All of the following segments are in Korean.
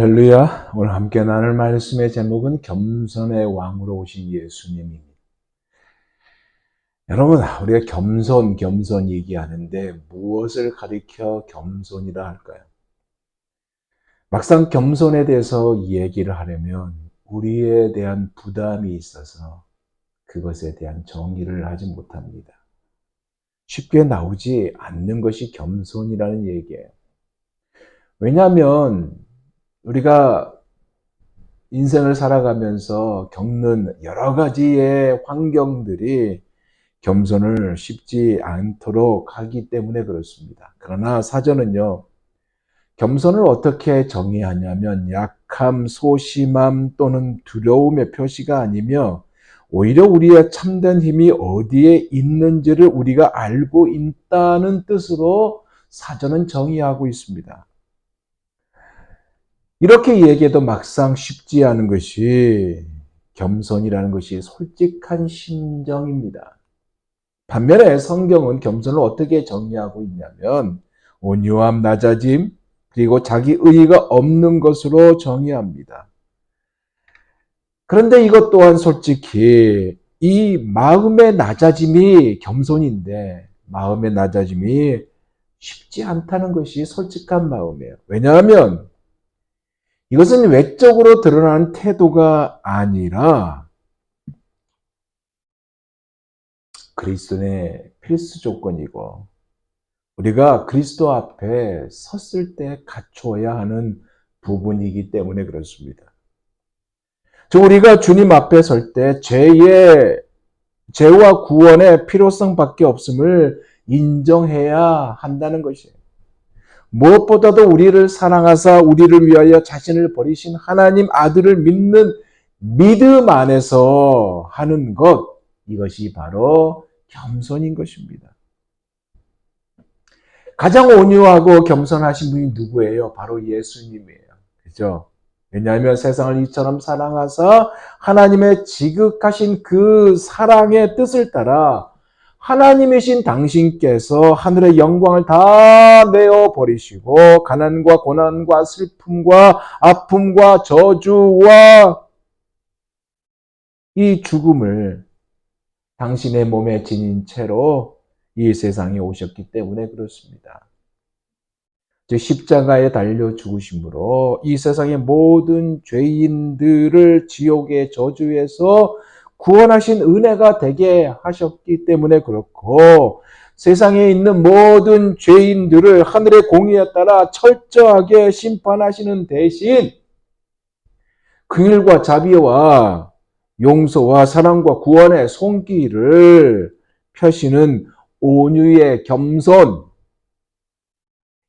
할렐루야. 오늘 함께 나눌 말씀의 제목은 겸손의 왕으로 오신 예수님입니다. 여러분, 우리가 겸손 얘기하는데 무엇을 가리켜 겸손이라 할까요? 막상 겸손에 대해서 얘기를 하려면 우리에 대한 부담이 있어서 그것에 대한 정의를 하지 못합니다. 쉽게 나오지 않는 것이 겸손이라는 얘기예요. 왜냐하면 우리가 인생을 살아가면서 겪는 여러 가지의 환경들이 겸손을 쉽지 않도록 하기 때문에 그렇습니다. 그러나 사전은요, 겸손을 어떻게 정의하냐면 약함, 소심함 또는 두려움의 표시가 아니며 오히려 우리의 참된 힘이 어디에 있는지를 우리가 알고 있다는 뜻으로 사전은 정의하고 있습니다. 이렇게 얘기해도 막상 쉽지 않은 것이 겸손이라는 것이 솔직한 심정입니다. 반면에 성경은 겸손을 어떻게 정의하고 있냐면 온유함, 낮아짐, 그리고 자기 의의가 없는 것으로 정의합니다. 그런데 이것 또한 솔직히 이 마음의 낮아짐이 겸손인데 마음의 낮아짐이 쉽지 않다는 것이 솔직한 마음이에요. 왜냐하면 이것은 외적으로 드러나는 태도가 아니라 그리스도의 필수 조건이고 우리가 그리스도 앞에 섰을 때 갖추어야 하는 부분이기 때문에 그렇습니다. 즉 우리가 주님 앞에 설 때 죄와 구원의 필요성밖에 없음을 인정해야 한다는 것이에요. 무엇보다도 우리를 사랑하사 우리를 위하여 자신을 버리신 하나님 아들을 믿는 믿음 안에서 하는 것, 이것이 바로 겸손인 것입니다. 가장 온유하고 겸손하신 분이 누구예요? 바로 예수님이에요. 그죠? 왜냐하면 세상을 이처럼 사랑하사 하나님의 지극하신 그 사랑의 뜻을 따라 하나님이신 당신께서 하늘의 영광을 다 내어버리시고 가난과 고난과 슬픔과 아픔과 저주와 이 죽음을 당신의 몸에 지닌 채로 이 세상에 오셨기 때문에 그렇습니다. 즉 십자가에 달려 죽으심으로 이 세상의 모든 죄인들을 지옥의 저주에서 구원하신 은혜가 되게 하셨기 때문에 그렇고 세상에 있는 모든 죄인들을 하늘의 공의에 따라 철저하게 심판하시는 대신 긍휼과 자비와 용서와 사랑과 구원의 손길을 펴시는 온유의 겸손,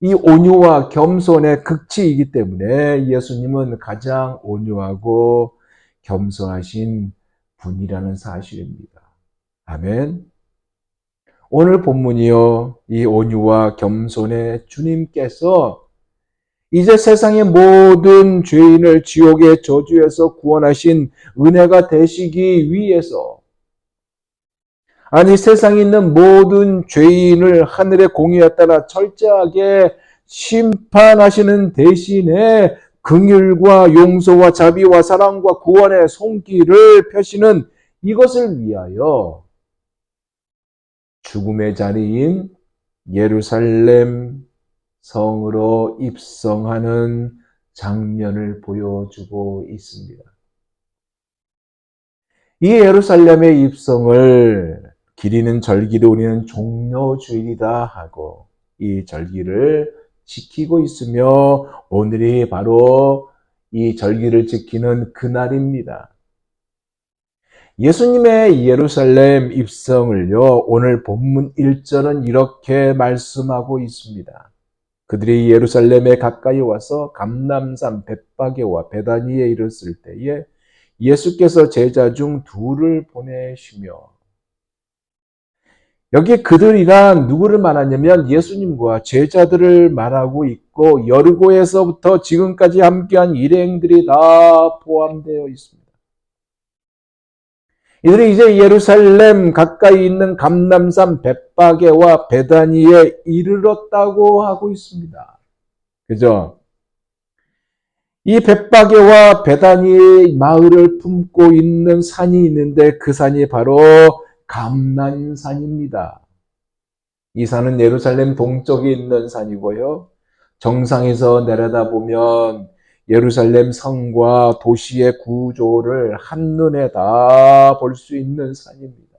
이 온유와 겸손의 극치이기 때문에 예수님은 가장 온유하고 겸손하신 분이라는 사실입니다. 아멘. 오늘 본문이요, 이 온유와 겸손의 주님께서 이제 세상의 모든 죄인을 지옥의 저주에서 구원하신 은혜가 되시기 위해서 아니 세상에 있는 모든 죄인을 하늘의 공의에 따라 철저하게 심판하시는 대신에 긍휼과 용서와 자비와 사랑과 구원의 손길을 펴시는 이것을 위하여 죽음의 자리인 예루살렘 성으로 입성하는 장면을 보여주고 있습니다. 이 예루살렘의 입성을 기리는 절기를 우리는 종려주일이다 하고 이 절기를 지키고 있으며 오늘이 바로 이 절기를 지키는 그날입니다. 예수님의 예루살렘 입성을요, 오늘 본문 1절은 이렇게 말씀하고 있습니다. 그들이 예루살렘에 가까이 와서 감람산 벳바게와 베다니에 이르렀을 때에 예수께서 제자 중 둘을 보내시며 여기 그들이란 누구를 말하냐면 예수님과 제자들을 말하고 있고 여리고에서부터 지금까지 함께한 일행들이 다 포함되어 있습니다. 이들이 이제 예루살렘 가까이 있는 감람산 벳바게와 베다니에 이르렀다고 하고 있습니다. 그죠? 이 벳바게와 베다니의 마을을 품고 있는 산이 있는데 그 산이 바로 감난산입니다. 이 산은 예루살렘 동쪽에 있는 산이고요. 정상에서 내려다보면 예루살렘 성과 도시의 구조를 한눈에 다 볼 수 있는 산입니다.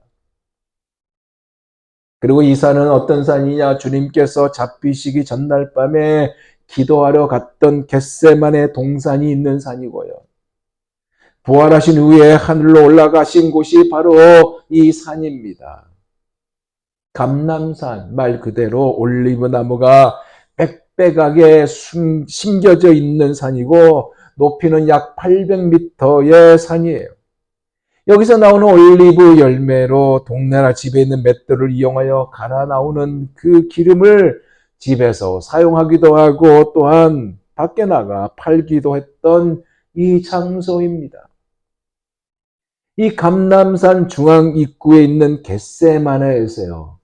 그리고 이 산은 어떤 산이냐? 주님께서 잡히시기 전날 밤에 기도하러 갔던 겟세마네 동산이 있는 산이고요. 부활하신 후에 하늘로 올라가신 곳이 바로 이 산입니다. 감람산, 말 그대로 올리브 나무가 빽빽하게 심겨져 있는 산이고 높이는 약 800m의 산이에요. 여기서 나오는 올리브 열매로 동네나 집에 있는 맷돌을 이용하여 갈아 나오는 그 기름을 집에서 사용하기도 하고 또한 밖에 나가 팔기도 했던 이 장소입니다. 이 감람산 중앙 입구에 있는 겟세마네에서요.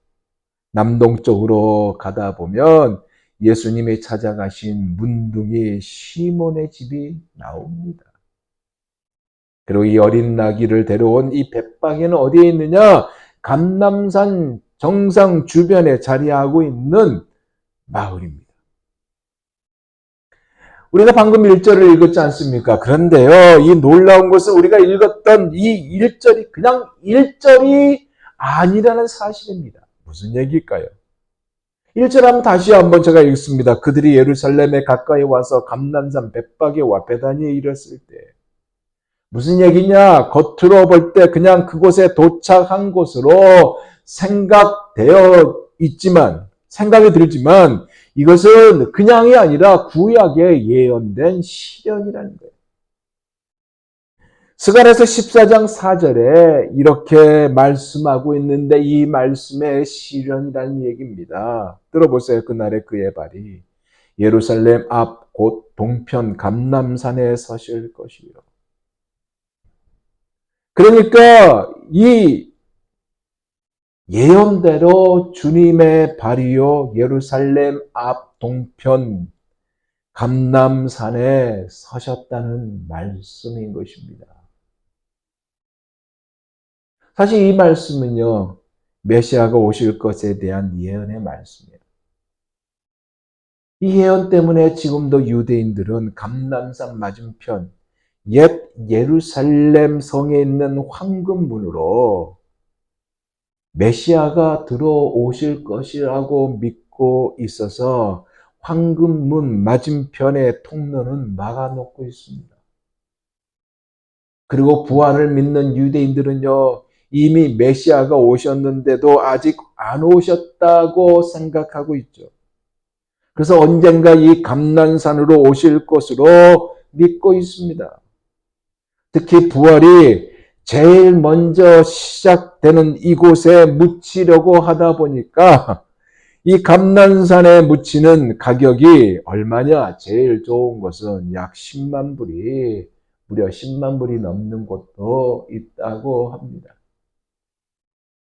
남동쪽으로 가다 보면 예수님이 찾아가신 문둥이 시몬의 집이 나옵니다. 그리고 이 어린 나귀를 데려온 이 벳방에는 어디에 있느냐? 감람산 정상 주변에 자리하고 있는 마을입니다. 우리가 방금 1절을 읽었지 않습니까? 그런데요, 이 놀라운 것은 우리가 읽었던 이 1절이 그냥 1절이 아니라는 사실입니다. 무슨 얘기일까요? 1절 한번 다시 한번 제가 읽습니다. 그들이 예루살렘에 가까이 와서 감람산 벳바게와 베다니에 이르렀을 때 무슨 얘기냐? 겉으로 볼 때 그냥 그곳에 도착한 곳으로 생각이 들지만 이것은 그냥이 아니라 구약에 예언된 시련이라는 거예요. 스가랴서 14장 4절에 이렇게 말씀하고 있는데 이 말씀의 시련이라는 얘기입니다. 들어보세요. 그날의 그의 발이 예루살렘 앞 곧 동편 감람산에 서실 것이요. 그러니까 이 예언대로 주님의 발이요 예루살렘 앞 동편 감람산에 서셨다는 말씀인 것입니다. 사실 이 말씀은요 메시아가 오실 것에 대한 예언의 말씀이에요. 이 예언 때문에 지금도 유대인들은 감람산 맞은편 옛 예루살렘 성에 있는 황금문으로 메시아가 들어오실 것이라고 믿고 있어서 황금문 맞은편의 통로는 막아놓고 있습니다. 그리고 부활을 믿는 유대인들은요, 이미 메시아가 오셨는데도 아직 안 오셨다고 생각하고 있죠. 그래서 언젠가 이 감난산으로 오실 것으로 믿고 있습니다. 특히 부활이 제일 먼저 시작되는 이곳에 묻히려고 하다 보니까 이 감난산에 묻히는 가격이 얼마냐? 제일 좋은 것은 약 10만 불이, 무려 10만 불이 넘는 곳도 있다고 합니다.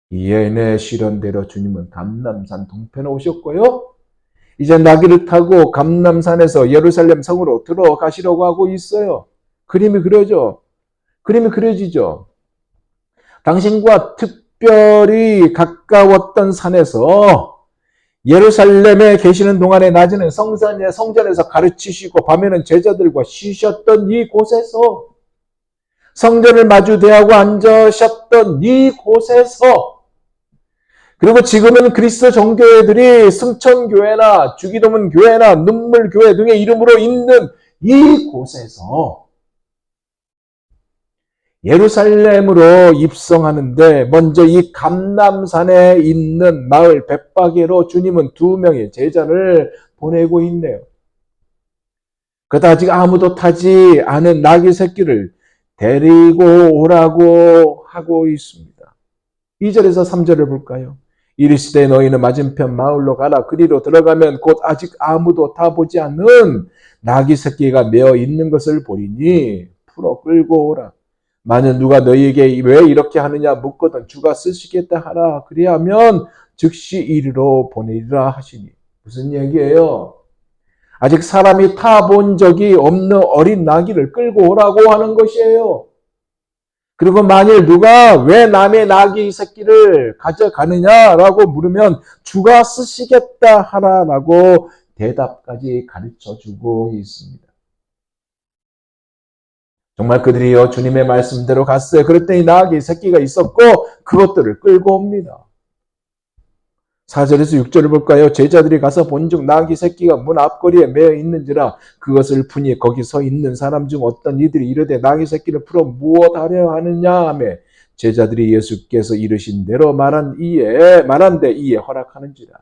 이 예언의 시련대로 주님은 감람산 동편에 오셨고요. 이제 나귀를 타고 감람산에서 예루살렘 성으로 들어가시려고 하고 있어요. 그림이 그려지죠. 당신과 특별히 가까웠던 산에서 예루살렘에 계시는 동안에 낮에는 성전에서 가르치시고 밤에는 제자들과 쉬셨던 이곳에서 성전을 마주 대하고 앉으셨던 이곳에서 그리고 지금은 그리스도 정교회들이 승천교회나 주기도문 교회나 눈물교회 등의 이름으로 있는 이곳에서 예루살렘으로 입성하는데 먼저 이 감람산에 있는 마을 벳바게로 주님은 2명의 제자를 보내고 있네요. 그러다 아직 아무도 타지 않은 나귀 새끼를 데리고 오라고 하고 있습니다. 2절에서 3절을 볼까요? 이르시되 너희는 맞은편 마을로 가라. 그리로 들어가면 곧 아직 아무도 타보지 않은 나귀 새끼가 메어 있는 것을 보리니 풀어 끌고 오라. 만약 누가 너희에게 왜 이렇게 하느냐 묻거든 주가 쓰시겠다 하라. 그리하면 즉시 이리로 보내리라 하시니. 무슨 얘기예요? 아직 사람이 타본 적이 없는 어린 나귀를 끌고 오라고 하는 것이에요. 그리고 만일 누가 왜 남의 나귀 새끼를 가져가느냐라고 물으면 주가 쓰시겠다 하라라고 대답까지 가르쳐주고 있습니다. 정말 그들이요 주님의 말씀대로 갔어요. 그랬더니 나귀 새끼가 있었고 그것들을 끌고 옵니다. 4절에서 6절을 볼까요? 제자들이 가서 본즉 나귀 새끼가 문 앞거리에 매어 있는지라 그것을 푸니 거기 서 있는 사람 중 어떤 이들이 이르되 나귀 새끼를 풀어 무엇하려 하느냐 하며 제자들이 예수께서 이르신 대로 말한데 이에 허락하는지라.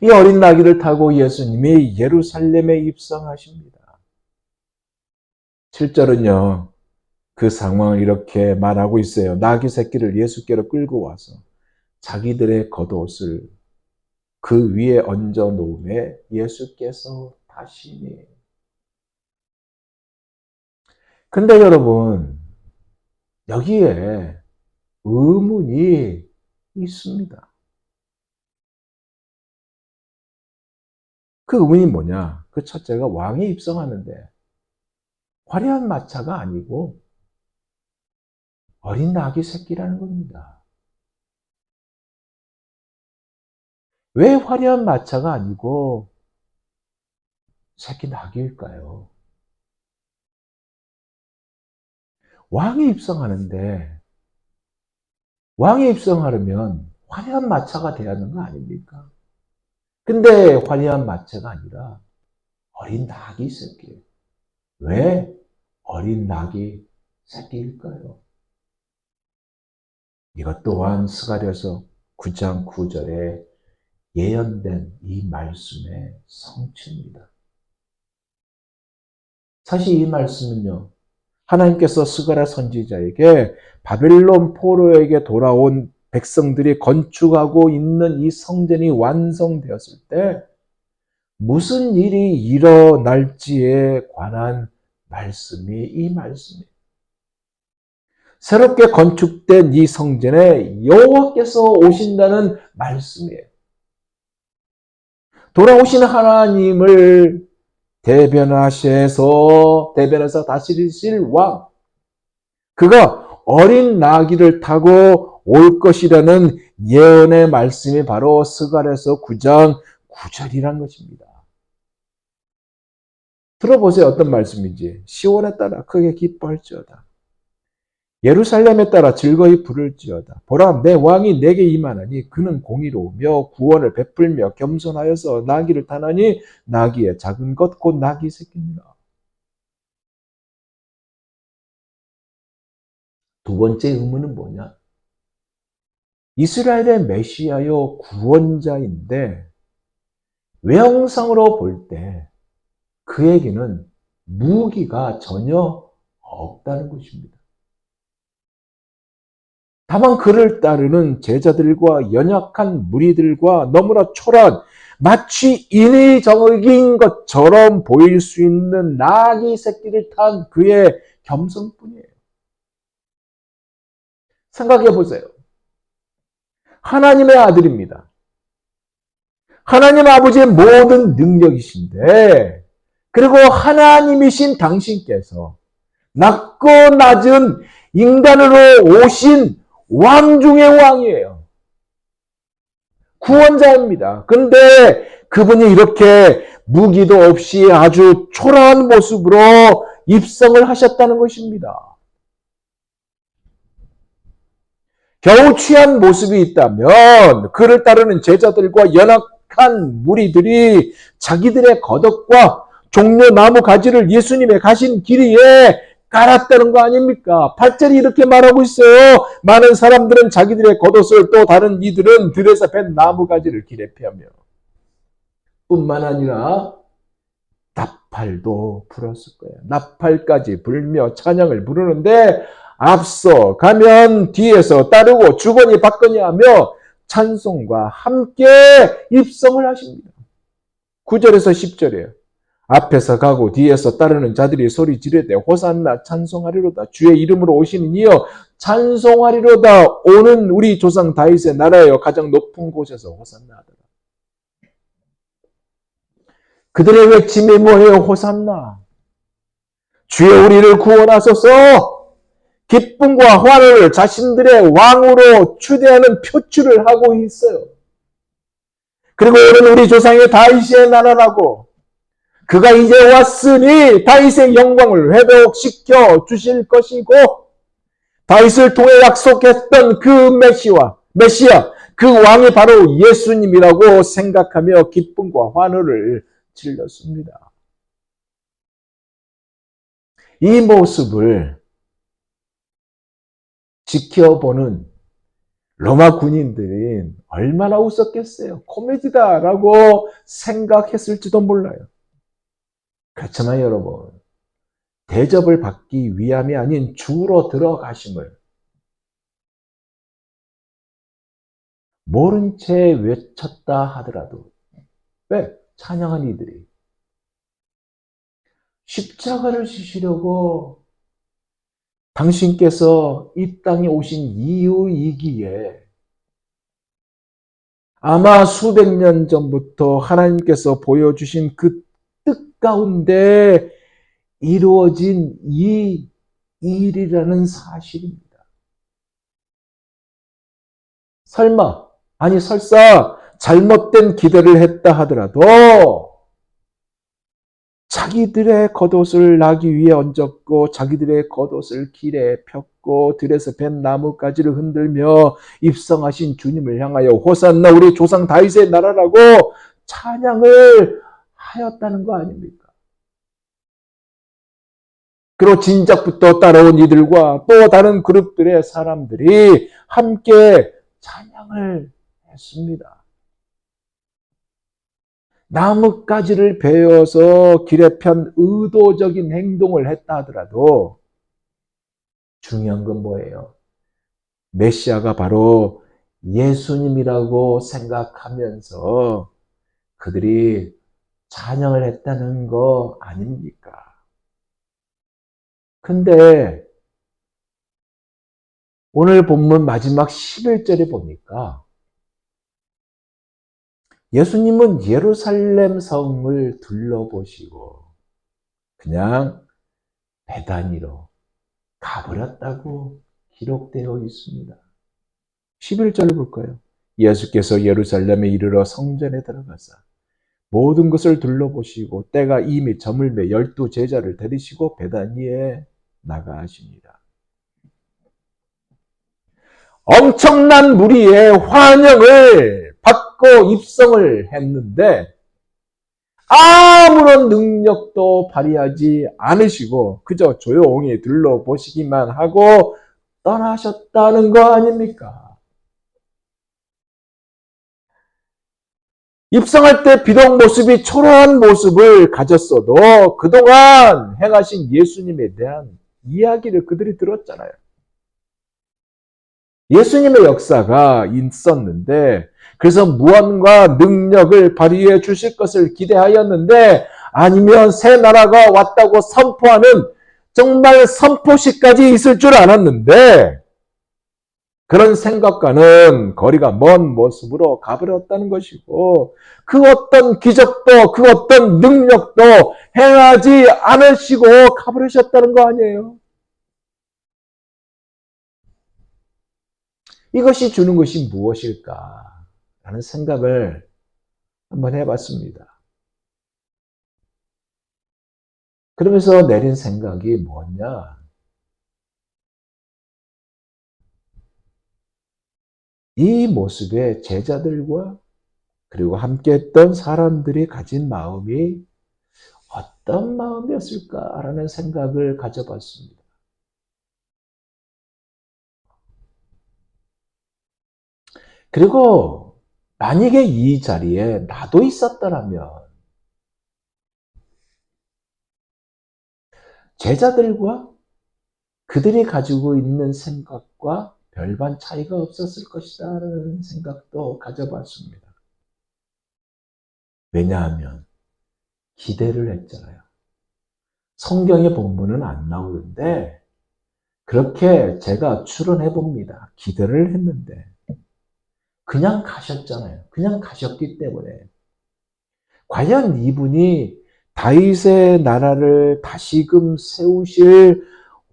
이 어린 나귀를 타고 예수님이 예루살렘에 입성하십니다. 7절은요. 그 상황을 이렇게 말하고 있어요. 나귀 새끼를 예수께로 끌고 와서 자기들의 겉옷을 그 위에 얹어 놓음에 예수께서 타시니. 근데 여러분, 여기에 의문이 있습니다. 그 의문이 뭐냐? 그 첫째가 왕이 입성하는데 화려한 마차가 아니고 어린 나귀 새끼라는 겁니다. 왜 화려한 마차가 아니고 새끼 나귀일까요? 왕이 입성하는데 왕이 입성하려면 화려한 마차가 돼야 하는 거 아닙니까? 근데 화려한 마차가 아니라 어린 나귀 새끼. 왜 어린 나귀 새끼일까요? 이것 또한 스가랴서 9장 9절에 예언된 이 말씀의 성취입니다. 사실 이 말씀은요. 하나님께서 스가랴 선지자에게 바벨론 포로에게 돌아온 백성들이 건축하고 있는 이 성전이 완성되었을 때 무슨 일이 일어날지에 관한 말씀이 이 말씀이에요. 새롭게 건축된 이 성전에 여호와께서 오신다는 말씀이에요. 돌아오신 하나님을 대변해서 다스리실 왕, 그가 어린 나귀를 타고 올 것이라는 예언의 말씀이 바로 스가랴서 9장 9절이란 것입니다. 들어보세요. 어떤 말씀인지. 시온에 따라 크게 기뻐할지어다. 예루살렘에 따라 즐거이 부를지어다. 보라, 내 왕이 내게 임하나니 그는 공의로우며 구원을 베풀며 겸손하여서 나귀를 타나니 나귀의 작은 것 곧 나귀 새끼니라. 두 번째 의문은 뭐냐? 이스라엘의 메시아요 구원자인데 외형상으로 볼 때 그에게는 무기가 전혀 없다는 것입니다. 다만 그를 따르는 제자들과 연약한 무리들과 너무나 초라한 마치 인위적인 것처럼 보일 수 있는 나귀 새끼를 탄 그의 겸손뿐이에요. 생각해 보세요. 하나님의 아들입니다. 하나님 아버지의 모든 능력이신데 그리고 하나님이신 당신께서 낮고 낮은 인간으로 오신 왕 중의 왕이에요. 구원자입니다. 근데 그분이 이렇게 무기도 없이 아주 초라한 모습으로 입성을 하셨다는 것입니다. 겨우 취한 모습이 있다면 그를 따르는 제자들과 연약한 무리들이 자기들의 겉옷과 종려 나무 가지를 예수님의 가신 길이에 깔았다는 거 아닙니까? 8절이 이렇게 말하고 있어요. 많은 사람들은 자기들의 겉옷을 또 다른 이들은 들에서 벤 나무 가지를 길에 펴며 뿐만 아니라 나팔도 불었을 거예요. 나팔까지 불며 찬양을 부르는데 앞서 가면 뒤에서 따르고 주거니 받거니 하며 찬송과 함께 입성을 하십니다. 9절에서 10절이에요. 앞에서 가고 뒤에서 따르는 자들이 소리 지르되 호산나 찬송하리로다. 주의 이름으로 오시는 이여 찬송하리로다. 오는 우리 조상 다윗의 나라여 가장 높은 곳에서 호산나 하더라. 그들의 외침이 뭐예요? 호산나. 주여 우리를 구원하소서. 기쁨과 환호를 자신들의 왕으로 추대하는 표출을 하고 있어요. 그리고 오늘 우리 조상의 다윗의 나라라고, 그가 이제 왔으니 다윗의 영광을 회복시켜 주실 것이고, 다윗을 통해 약속했던 그 메시아, 그 왕이 바로 예수님이라고 생각하며 기쁨과 환호를 질렀습니다. 이 모습을 지켜보는 로마 군인들이 얼마나 웃었겠어요. 코미디다라고 생각했을지도 몰라요. 그렇지만 여러분, 대접을 받기 위함이 아닌 주로 들어가심을 모른 채 외쳤다 하더라도, 왜? 찬양한 이들이 십자가를 지시려고 당신께서 이 땅에 오신 이유이기에 아마 수백 년 전부터 하나님께서 보여주신 그 뜻 가운데 이루어진 이 일이라는 사실입니다. 설사 잘못된 기대를 했다 하더라도 자기들의 겉옷을 나기 위해 얹었고 자기들의 겉옷을 길에 폈고 들에서 벤 나뭇가지를 흔들며 입성하신 주님을 향하여 호산나 우리 조상 다윗의 나라라고 찬양을 하였다는 거 아닙니까? 그리고 진작부터 따라온 이들과 또 다른 그룹들의 사람들이 함께 찬양을 했습니다. 나뭇가지를 베어서 길에 편 의도적인 행동을 했다 하더라도 중요한 건 뭐예요? 메시아가 바로 예수님이라고 생각하면서 그들이 찬양을 했다는 거 아닙니까? 근데 오늘 본문 마지막 11절에 보니까 예수님은 예루살렘 성을 둘러보시고 그냥 베다니로 가버렸다고 기록되어 있습니다. 11절을 볼까요? 예수께서 예루살렘에 이르러 성전에 들어가사 모든 것을 둘러보시고 때가 이미 저물매 12제자를 데리시고 베다니에 나가십니다. 엄청난 무리의 환영을 받고 입성을 했는데 아무런 능력도 발휘하지 않으시고 그저 조용히 둘러보시기만 하고 떠나셨다는 거 아닙니까? 입성할 때 비록 모습이 초라한 모습을 가졌어도 그동안 행하신 예수님에 대한 이야기를 그들이 들었잖아요. 예수님의 역사가 있었는데 그래서 무언가 능력을 발휘해 주실 것을 기대하였는데 아니면 새 나라가 왔다고 선포하는 정말 선포식까지 있을 줄 알았는데 그런 생각과는 거리가 먼 모습으로 가버렸다는 것이고 그 어떤 기적도 그 어떤 능력도 행하지 않으시고 가버리셨다는 거 아니에요? 이것이 주는 것이 무엇일까? 라는 생각을 한번 해봤습니다. 그러면서 내린 생각이 뭐냐? 이 모습의 제자들과 그리고 함께 했던 사람들이 가진 마음이 어떤 마음이었을까라는 생각을 가져봤습니다. 그리고 만약에 이 자리에 나도 있었더라면 제자들과 그들이 가지고 있는 생각과 별반 차이가 없었을 것이다 라는 생각도 가져봤습니다. 왜냐하면 기대를 했잖아요. 성경의 본문은 안 나오는데 그렇게 제가 추론해 봅니다. 기대를 했는데 그냥 가셨잖아요. 그냥 가셨기 때문에 과연 이분이 다윗의 나라를 다시금 세우실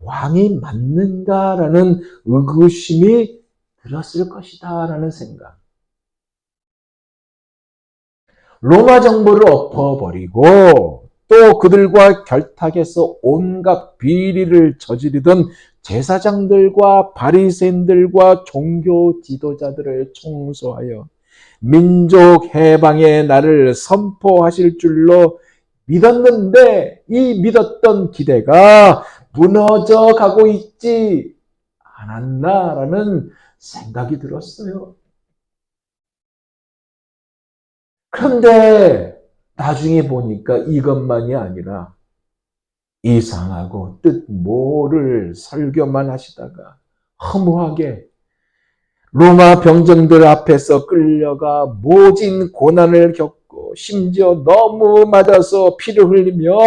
왕이 맞는가라는 의구심이 들었을 것이다 라는 생각. 로마 정부를 엎어버리고 또 그들과 결탁해서 온갖 비리를 저지르던 제사장들과 바리새인들과 종교 지도자들을 청소하여 민족 해방의 날을 선포하실 줄로 믿었는데 이 믿었던 기대가 무너져 가고 있지 않았나라는 생각이 들었어요. 그런데 나중에 보니까 이것만이 아니라 이상하고 뜻 모를 설교만 하시다가 허무하게 로마 병정들 앞에서 끌려가 모진 고난을 겪고 심지어 너무 맞아서 피를 흘리며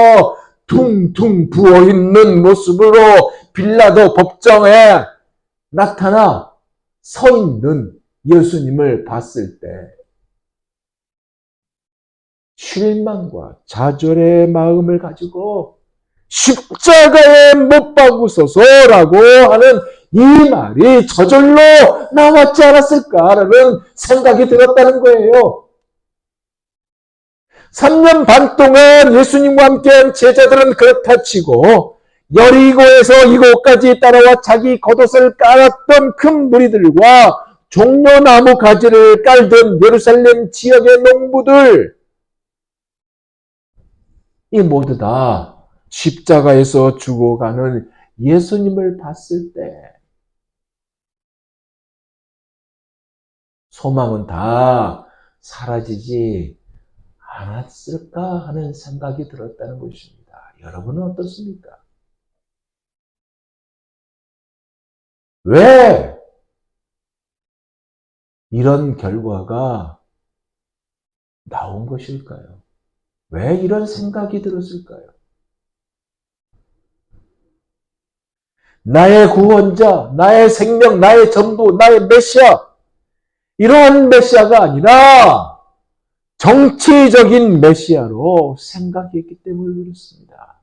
퉁퉁 부어있는 모습으로 빌라도 법정에 나타나 서 있는 예수님을 봤을 때 실망과 좌절의 마음을 가지고 십자가에 못 박으소서라고 하는 이 말이 저절로 나왔지 않았을까라는 생각이 들었다는 거예요. 3년 반 동안 예수님과 함께한 제자들은 그렇다 치고 여리고에서 이곳까지 따라와 자기 겉옷을 깔았던 큰 무리들과 종려나무 가지를 깔던 예루살렘 지역의 농부들, 이 모두 다 십자가에서 죽어가는 예수님을 봤을 때 소망은 다 사라지지 않았을까 하는 생각이 들었다는 것입니다. 여러분은 어떻습니까? 왜 이런 결과가 나온 것일까요? 왜 이런 생각이 들었을까요? 나의 구원자, 나의 생명, 나의 전부, 나의 메시아, 이러한 메시아가 아니라 정치적인 메시아로 생각했기 때문에 그렇습니다.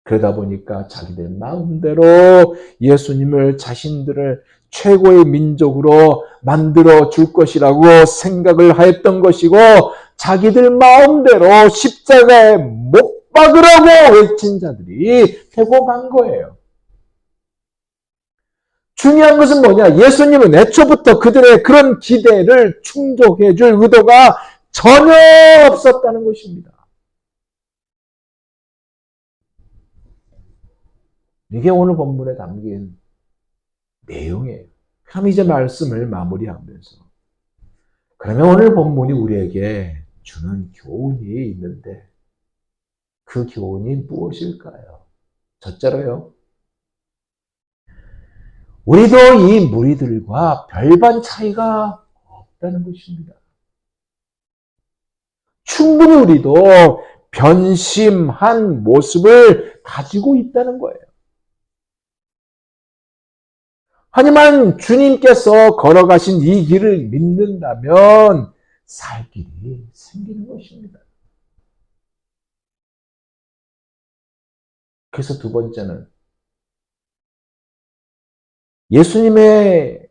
그러다 보니까 자기들 마음대로 예수님을 자신들을 최고의 민족으로 만들어 줄 것이라고 생각을 하였던 것이고 자기들 마음대로 십자가에 못 박으라고 외친 자들이 되고 만 거예요. 중요한 것은 뭐냐? 예수님은 애초부터 그들의 그런 기대를 충족해 줄 의도가 전혀 없었다는 것입니다. 이게 오늘 본문에 담긴 내용이에요. 그럼 이제 말씀을 마무리하면서 그러면 오늘 본문이 우리에게 주는 교훈이 있는데 그 교훈이 무엇일까요? 첫째로요. 우리도 이 무리들과 별반 차이가 없다는 것입니다. 충분히 우리도 변심한 모습을 가지고 있다는 거예요. 하지만 주님께서 걸어가신 이 길을 믿는다면 살 길이 생기는 것입니다. 그래서 두 번째는 예수님의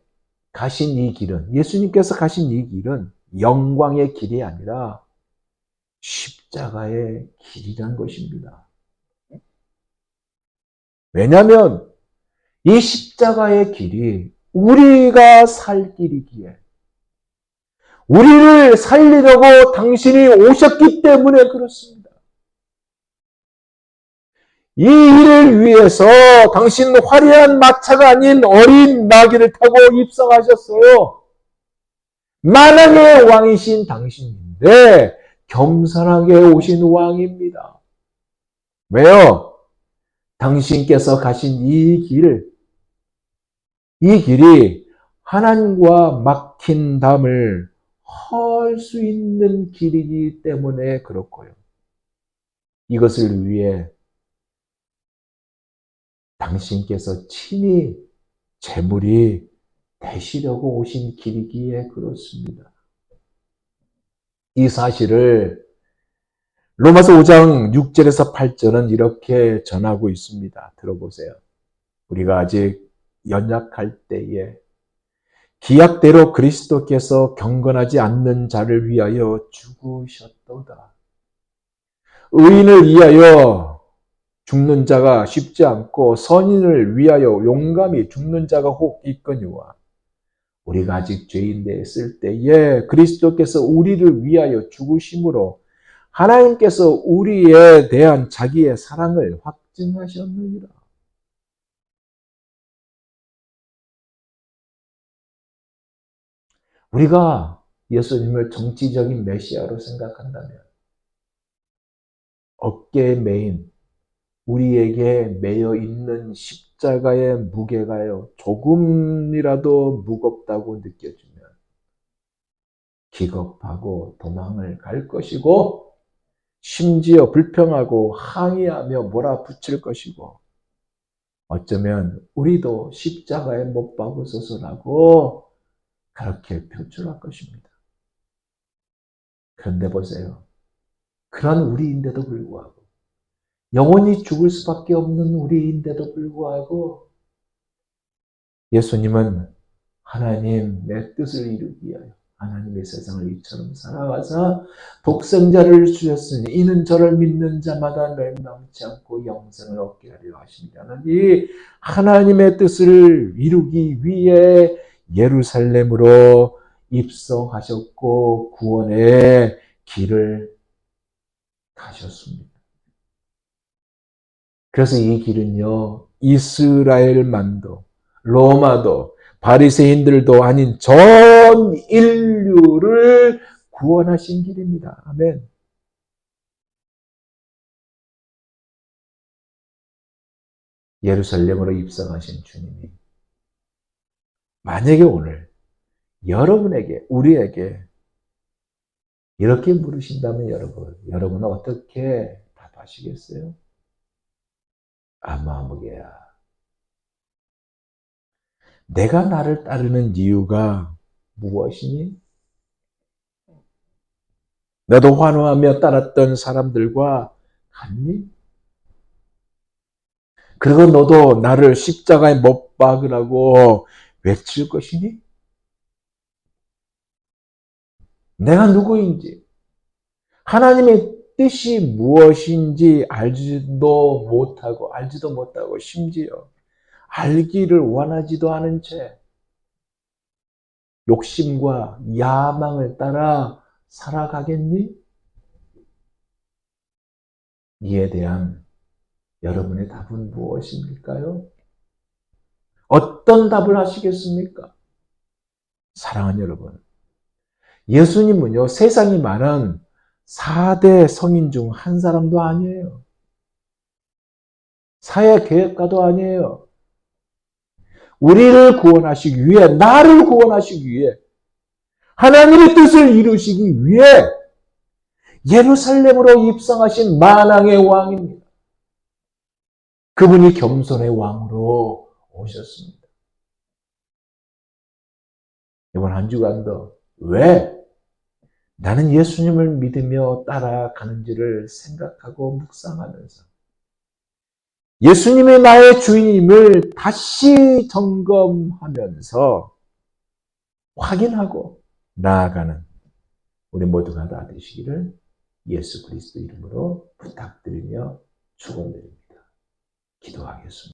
가신 이 길은, 예수님께서 가신 이 길은 영광의 길이 아니라 십자가의 길이란 것입니다. 왜냐하면 이 십자가의 길이 우리가 살 길이기에 우리를 살리려고 당신이 오셨기 때문에 그렇습니다. 이 일을 위해서 당신 화려한 마차가 아닌 어린 나귀를 타고 입성하셨어요. 만왕의 왕이신 당신인데 겸손하게 오신 왕입니다. 왜요? 당신께서 가신 이 길이 하나님과 막힌 담을 헐 수 있는 길이기 때문에 그렇고요. 이것을 위해 당신께서 친히 제물이 되시려고 오신 길이기에 그렇습니다. 이 사실을 로마서 5장 6절에서 8절은 이렇게 전하고 있습니다. 들어보세요. 우리가 아직 연약할 때에 기약대로 그리스도께서 경건하지 않는 자를 위하여 죽으셨도다. 의인을 위하여 죽는 자가 쉽지 않고 선인을 위하여 용감히 죽는 자가 혹 있거니와 우리가 아직 죄인 되었을 때에 그리스도께서 우리를 위하여 죽으심으로 하나님께서 우리에 대한 자기의 사랑을 확증하셨느니라. 우리가 예수님을 정치적인 메시아로 생각한다면 어깨에 메인 우리에게 매여 있는 십자가의 무게가요 조금이라도 무겁다고 느껴지면 기겁하고 도망을 갈 것이고 심지어 불평하고 항의하며 몰아붙일 것이고 어쩌면 우리도 십자가에 못 박으소서라고 그렇게 표출할 것입니다. 그런데 보세요. 그런 우리인데도 불구하고 영원히 죽을 수밖에 없는 우리인데도 불구하고 예수님은 하나님의 뜻을 이루기 위하여 하나님의 세상을 이처럼 살아가사 독생자를 주셨으니 이는 저를 믿는 자마다 멸망치 않고 영생을 얻게 하려 하심이라는 이 하나님의 뜻을 이루기 위해 예루살렘으로 입성하셨고 구원의 길을 가셨습니다. 그래서 이 길은요, 이스라엘만도, 로마도, 바리새인들도 아닌 전 인류를 구원하신 길입니다. 아멘. 예루살렘으로 입성하신 주님이 만약에 오늘 여러분에게, 우리에게 이렇게 물으신다면 여러분은 어떻게 답하시겠어요? 아무개야. 내가 나를 따르는 이유가 무엇이니? 너도 환호하며 따랐던 사람들과 같니? 그리고 너도 나를 십자가에 못 박으라고 외칠 것이니? 내가 누구인지, 하나님의 뜻이 무엇인지 알지도 못하고 심지어 알기를 원하지도 않은 채 욕심과 야망을 따라 살아가겠니? 이에 대한 여러분의 답은 무엇입니까요? 어떤 답을 하시겠습니까? 사랑하는 여러분, 예수님은요, 세상이 말한 4대 성인 중 한 사람도 아니에요. 사회계획가도 아니에요. 우리를 구원하시기 위해, 나를 구원하시기 위해, 하나님의 뜻을 이루시기 위해 예루살렘으로 입성하신 만왕의 왕입니다. 그분이 겸손의 왕으로 오셨습니다. 이번 한 주간도 왜 나는 예수님을 믿으며 따라가는지를 생각하고 묵상하면서 예수님이 나의 주인임을 다시 점검하면서 확인하고 나아가는 우리 모두가 다 되시기를 예수 그리스도 이름으로 부탁드리며 축원드립니다. 기도하겠습니다.